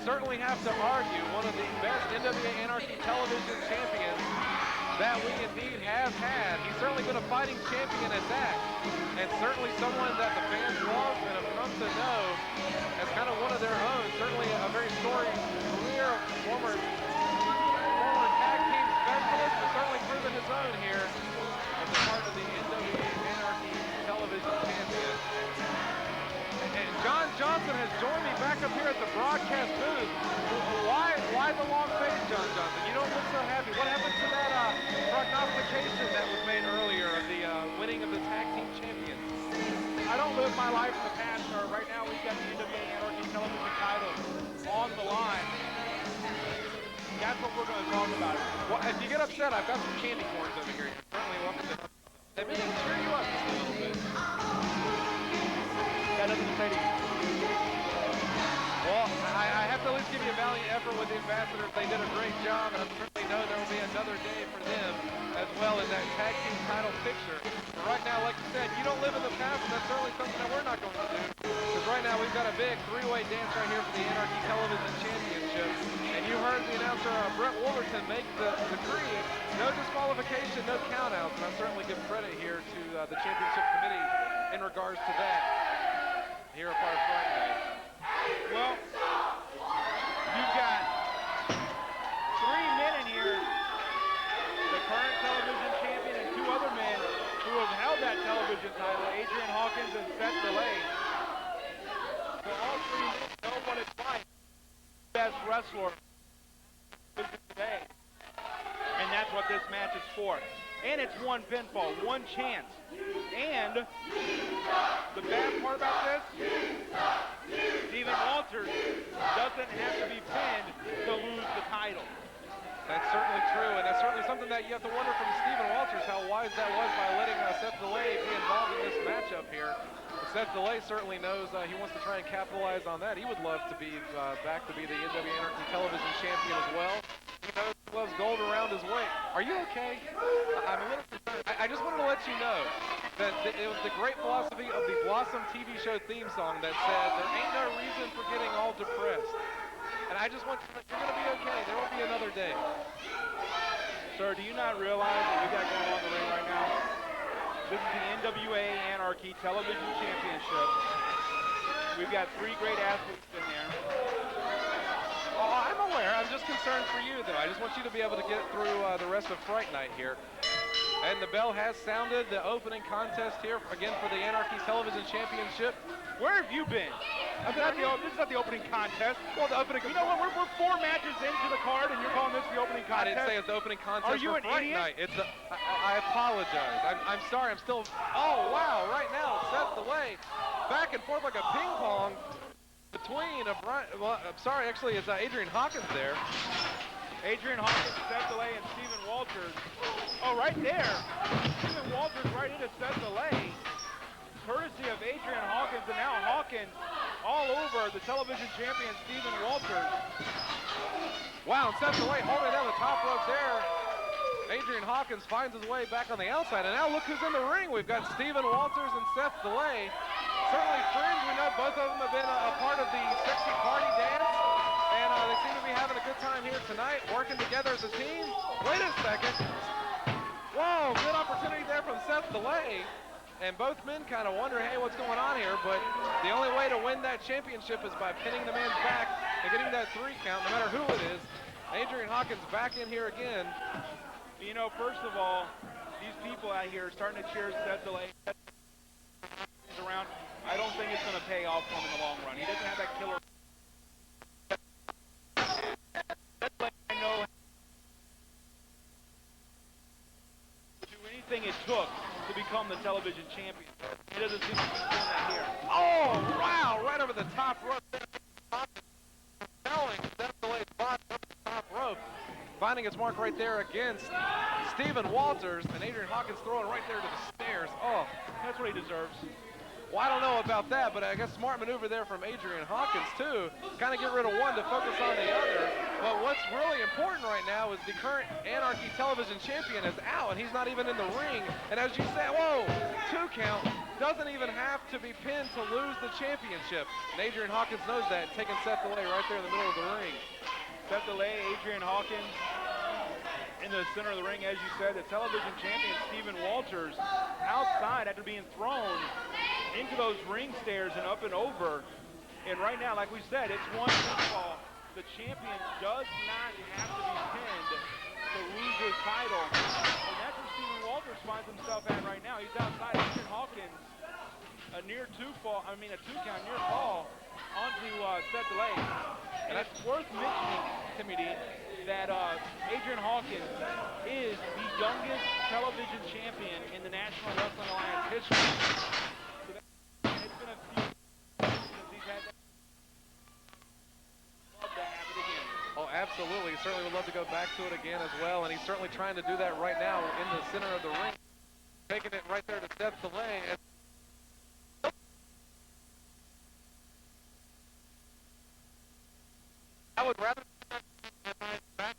certainly have to argue one of the best NWA Anarchy television champions that we indeed have had. He's certainly been a fighting champion at that, and certainly someone that the fans love and have come to know as kind of one of their own. Certainly a very storied career, former tag team specialist, but certainly proven his own here as a part of the NWA Anarchy television champion. And John Johnson has joined me back up here at the broadcast booth. Why the long face, John Johnson? You don't look so happy. What happened to that prognostication that was made earlier of the winning of the tag team champions? I don't live my life in the past, sir. Right now we've got the NWA Anarchy television title on the line. That's what we're going to talk about. Well, if you get upset, I've got some candy corns over here. You're certainly welcome to let me cheer you up just a little bit. That doesn't say to you. Well, I have to at least give you a valiant effort with the ambassadors. They did a great job, and I certainly know there will be another day for them as well in that tag team title picture. But right now, like you said, you don't live in the past, and that's certainly something that we're not going to do. Because right now, we've got a big three-way dance right here for the Anarchy Television Championship. And you heard the announcer, Brett Wolverton, make the decree. No disqualification, no countouts. And I certainly give credit here to the championship committee in regards to that here at part of Fright Night. Well, you've got 3 men in here, the current television champion and 2 other men who have held that television title, Adrian Hawkins and Seth DeLay. So all 3 men know what it's like. Best wrestler today. And that's what this match is for. And it's 1 pinfall, 1 chance. And the bad part about this, Stephen Walters doesn't have to be pinned to lose the title. That's certainly true, and that's certainly something that you have to wonder from Stephen Walters how wise that was by letting Seth DeLay be involved in this matchup here. Seth DeLay certainly knows he wants to try and capitalize on that. He would love to be back to be the NWA Anarchy television champion as well. He knows he loves gold around his waist. Are you okay? I'm a little concerned. I just wanted to let you know that it was the great philosophy of the Blossom TV show theme song that said, there ain't no reason for getting all depressed. And I just want you to know, you're going to be okay. There will be another day. Sir, do you not realize what we got going on in the ring right now? This is the NWA Anarchy Television Championship. We've got 3 great athletes in there. Oh, I'm aware. I'm just concerned for you, though. I just want you to be able to get through the rest of Fright Night here. And the bell has sounded the opening contest here, again, for the Anarchy Television Championship. Where have you been? This is not the opening contest. Well, the opening... You know what? We're 4 matches into the card, and you're calling this the opening contest? I didn't say it's the opening contest. Are you for an Fright idiot? Night. It's I apologize. I'm sorry. I'm still... Oh, wow. Right now, Seth DeLay back and forth like a ping pong between I'm sorry, actually, it's Adrian Hawkins there. Adrian Hawkins, Seth DeLay, and Stephen Walters. Oh, right there. Stephen Walters right into Seth DeLay. Courtesy of Adrian Hawkins, and now Hawkins all over the television champion, Stephen Walters. Wow, and Seth DeLay holding down the top rope there. Adrian Hawkins finds his way back on the outside, and now look who's in the ring. We've got Stephen Walters and Seth DeLay. Certainly friends. We know both of them have been a part of the sexy party dance, and they seem to be having a good time here tonight, working together as a team. Wait a second. Whoa, good opportunity there from Seth DeLay. And both men kind of wonder, hey, what's going on here? But the only way to win that championship is by pinning the man's back and getting that 3 count, no matter who it is. Adrian Hawkins back in here again. You know, first of all, these people out here are starting to cheer Seth DeLay around. I don't think it's going to pay off for him in the long run. He doesn't have that killer. I know do anything it took to become the television champion. He doesn't seem to be doing that here. Oh, wow, right over the top rope. Seth DeLay's body up the top rope. Finding its mark right there against Stephen Walters, and Adrian Hawkins throwing right there to the stairs. Oh, that's what he deserves. Well, I don't know about that, but I guess smart maneuver there from Adrian Hawkins, too. Kind of get rid of one to focus on the other. But what's really important right now is the current Anarchy television champion is out, and he's not even in the ring. And as you said, whoa, 2 count. doesn't even have to be pinned to lose the championship. And Adrian Hawkins knows that, taking Seth away right there in the middle of the ring. Seth delay, Adrian Hawkins in the center of the ring, as you said. The television champion, Stephen Walters, outside after being thrown into those ring stairs and up and over. And right now, like we said, it's one fall. The champion does not have to be pinned to lose his title. And that's where Stephen Walters finds himself at right now. He's outside. Adrian Hawkins, a two count near fall onto Seth delay. And it's worth mentioning, Timmy D, that Adrian Hawkins is the youngest television champion in the National Wrestling Alliance history. So it's been a few years since he's had that. Love to have it again. Oh, absolutely. He certainly would love to go back to it again as well, and he's certainly trying to do that right now in the center of the ring. Taking it right there to Seth delay. I would rather back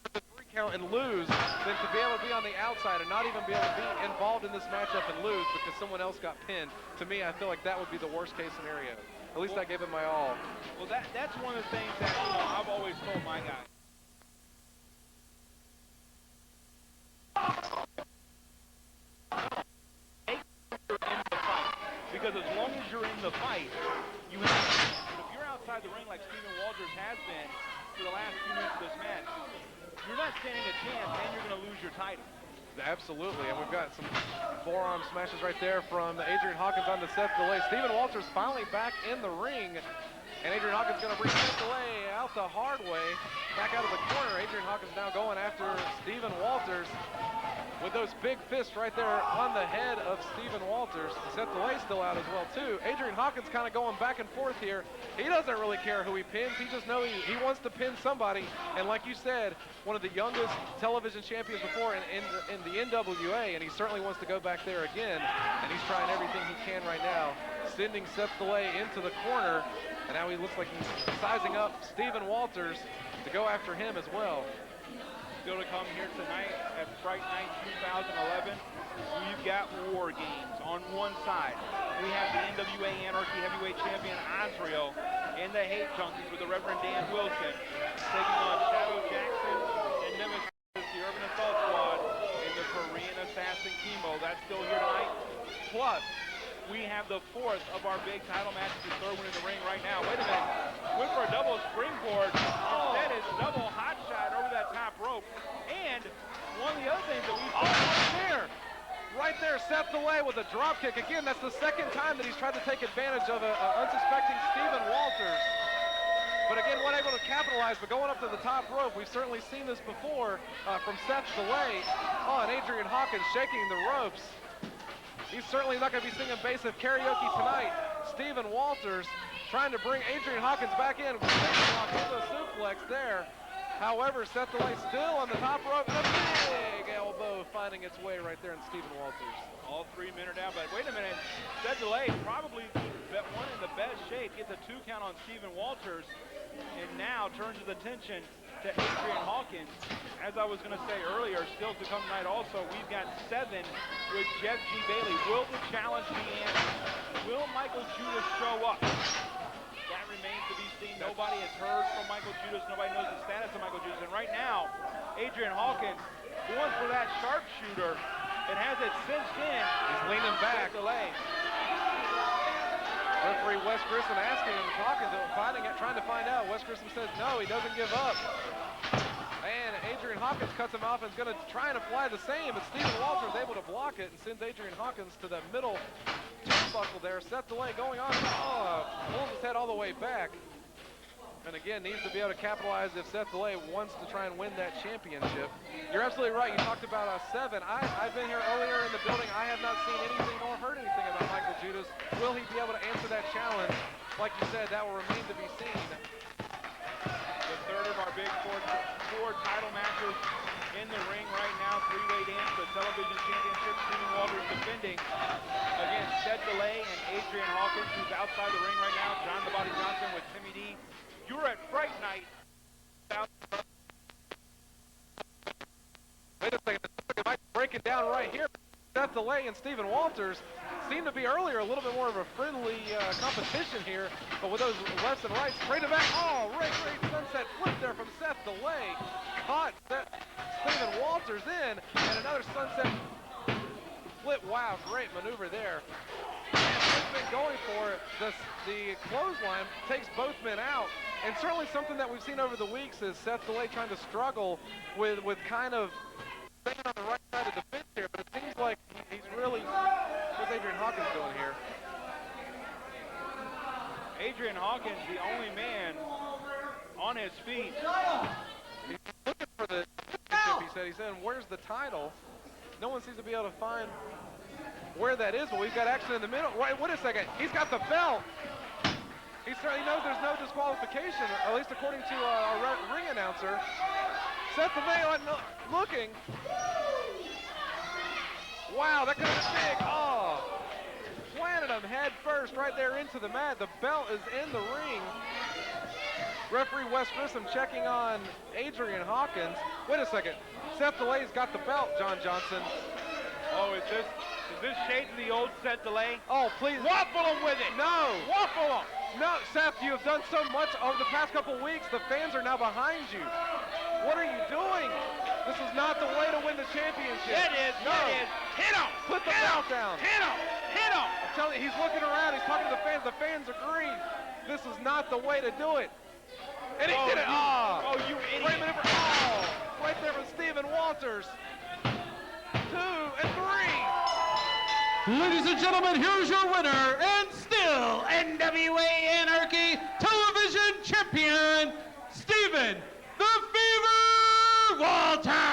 to the 3 count and lose than to be able to be on the outside and not even be able to be involved in this matchup and lose because someone else got pinned. To me, I feel like that would be the worst case scenario. At least I gave it my all. Well, that's one of the things that I've always told my guys. Because as long as you're in the fight, you have to. But if you're outside the ring like Stephen Walters has been for the last few minutes of this match, you're not standing a chance and you're going to lose your title. Absolutely, and we've got some forearm smashes right there from Adrian Hawkins on the Seth delay. Stephen Walters finally back in the ring, and Adrian Hawkins going to bring Seth delay out the hard way, back out of the corner. Adrian Hawkins now going after Stephen Walters with those big fists right there on the head of Stephen Walters. Seth delay still out as well too. Adrian Hawkins kind of going back and forth here. He doesn't really care who he pins. He just knows he wants to pin somebody. And like you said, one of the youngest television champions before in the NWA, and he certainly wants to go back there again. And he's trying everything he can right now, sending Seth delay into the corner. And now he looks like he's sizing up Stephen Walters to go after him as well. Still to come here tonight at Fright Night 2011. We've got War Games. On one side, we have the NWA Anarchy Heavyweight Champion Azrael and the Hate Junkies with the Reverend Dan Wilson taking on Shadow Jackson and Nemesis, the Urban Assault Squad, and the Korean Assassin Chemo. That's still here tonight. Plus, we have the fourth of our big title matches, the third one in the ring right now. Wait a minute. Went for a double springboard. Instead, it's double hot shot over that top rope. And one of the other things that we right there, Seth delay with a drop kick. Again, that's the second time that he's tried to take advantage of an unsuspecting Stephen Walters. But again, wasn't able to capitalize, but going up to the top rope, we've certainly seen this before from Seth delay. Oh, and Adrian Hawkins shaking the ropes. He's certainly not going to be singing Basic Karaoke tonight. Stephen Walters trying to bring Adrian Hawkins back in. With a suplex there. However, Seth delay still on the top rope. And a big elbow finding its way right there in Stephen Walters. All 3 men are down, but wait a minute. Seth delay probably one in the best shape. Gets a 2 count on Stephen Walters. And now turns his attention to Adrian Hawkins. As I was going to say earlier, still to come tonight also, we've got 7 with Jeff G. Bailey. Will the challenge be answered? Will Michael Judas show up? That remains to be seen. Nobody has heard from Michael Judas. Nobody knows the status of Michael Judas. And right now, Adrian Hawkins going for that sharpshooter and has it cinched in. He's leaning back. Delay. Referee Wes Grissom asking him, talking to him, trying to find out. Wes Grissom says no, he doesn't give up. And Adrian Hawkins cuts him off and is going to try and apply the same, but Stephen Walters able to block it and sends Adrian Hawkins to the middle turnbuckle there. Seth delay going on, pulls his head all the way back. And again, needs to be able to capitalize if Seth delay wants to try and win that championship. You're absolutely right. You talked about 7. I've been here earlier in the building. I have not seen anything nor heard anything about Michael Judas. Will he be able to answer that challenge? Like you said, that will remain to be seen. The third of our big four title matches in the ring right now. 3-way dance, the television championship. Stephen Walters defending against Seth delay and Adrian Hawkins, who's outside the ring right now. John the Body Johnson with Timmy D. You're at Fright Night. Wait a second, it might break it down right here. Seth DeLay and Stephen Walters seemed to be earlier a little bit more of a friendly competition here, but with those lefts and rights, straight to back. Oh, great sunset flip there from Seth DeLay. Caught Stephen Walters in, and another sunset flip. Wow, great maneuver there. And both men going for it. The clothesline takes both men out. And certainly something that we've seen over the weeks is Seth DeLay trying to struggle with kind of staying on the right side of the fence here, but it seems like he's really, what's Adrian Hawkins doing here? Adrian Hawkins, the only man on his feet. He's looking for the championship, he said, and where's the title? No one seems to be able to find where that is, but we've got action in the middle. Wait a second, he's got the belt. He certainly knows there's no disqualification, at least according to our ring announcer. Seth DeLay looking. Wow, that could have been big. Oh, planted him head first right there into the mat. The belt is in the ring. Referee Wes Grissom checking on Adrian Hawkins. Wait a second. Seth DeLay's got the belt, John Johnson. Oh, is this shades of the old Seth DeLay? Oh, please. Waffle him with it. No. Waffle him. No, Seth, you have done so much over the past couple weeks. The fans are now behind you. What are you doing? This is not the way to win the championship. Yeah, it is. No. Yeah, it is. Hit him. Put the belt down. Hit him. Hit him. I'm telling you, he's looking around. He's talking to the fans. The fans agree. This is not the way to do it. And he did it. Oh, you idiot. Great maneuver. Oh, right there from Stephen Walters. 2 and 3. Ladies and gentlemen, here's your winner and still NWA Anarchy Television Champion, Stephen the Fever Walters.